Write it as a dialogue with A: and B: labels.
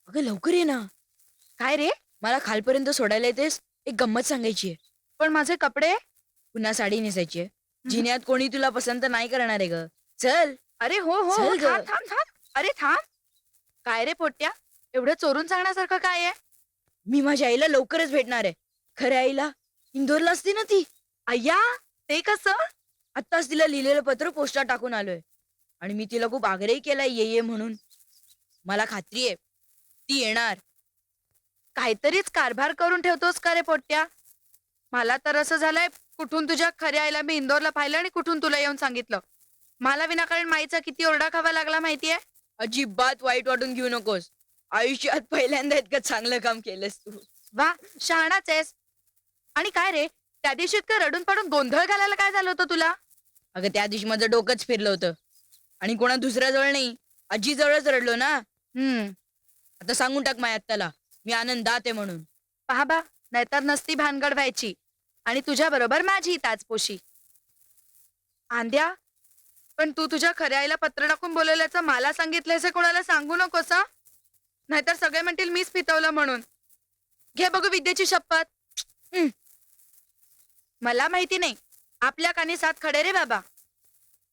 A: अगं लवकर ये ना.
B: काय रे?
A: मला खालपर्यंत सोडायला येतेस. एक गंमत सांगायची आहे.
B: पण माझे कपडे?
A: पुन्हा साडी नेसायची आहे. जिन्यात कोणी तुला पसंत नाही करणार आहे ग. चल.
B: अरे हो हो हो,
A: चल ग.
B: थांब थांब थांब. अरे थांब. काय रे पोट्या? एवढं चोरून सांगण्यासारखं काय आहे?
A: मी माझ्या आईला लवकरच भेटणार आहे. खऱ्या आईला इंदोरला असते ना ती.
B: अय्या, ते कसं?
A: आत्ताच तिला लिहिलेलं पत्र पोस्टात टाकून आलोय. आणि मी तिला खूप आग्रही केलाय ये म्हणून. मला खात्री आहे ती येणार.
B: काहीतरीच कारभार करून ठेवतोस का रे पोट्या? मला तर असं झालंय, कुठून तुझ्या खऱ्या आईला मी इंदोरला पाहिलं आणि कुठून तुला येऊन सांगितलं. मला विनाकारण माईचा किती ओरडा खावा लागला माहितीये?
A: अजिबात वाईट वाटून घेऊ नकोस. आयुष्यात पहिल्यांदा इतकं चांगलं काम केलंस तू.
B: वा, शहाणाच आहेस. आणि काय रे, त्या दिवशी इतकं रडून पडून गोंधळ घालायला काय झालं होतं तुला?
A: अगं त्या दिवशी माझं डोकंच फिरलं होतं. आणि कोणा दुसऱ्याजवळ नाही, आजीजवळच रडलो ना. आता सांगून टाक माझ्या आत्याला मी आनंदात आहे म्हणून.
B: पहा बा, नाहीतर नसती भानगड व्हायची आणि तुझ्या बरोबर माझी ताजपोशी. आंद्या, पण तू तुझ्या खऱ्या आईला पत्र टाकून बोलवल्याचं मला सांगितलंयस हे कोणाला सांगू नकोस हं? नाहीतर सगळे म्हणतील मीच फितवलं म्हणून. घे बघू विद्येची शपथ. मला माहिती नाही, आपल्या कानी सात खडे रे बाबा.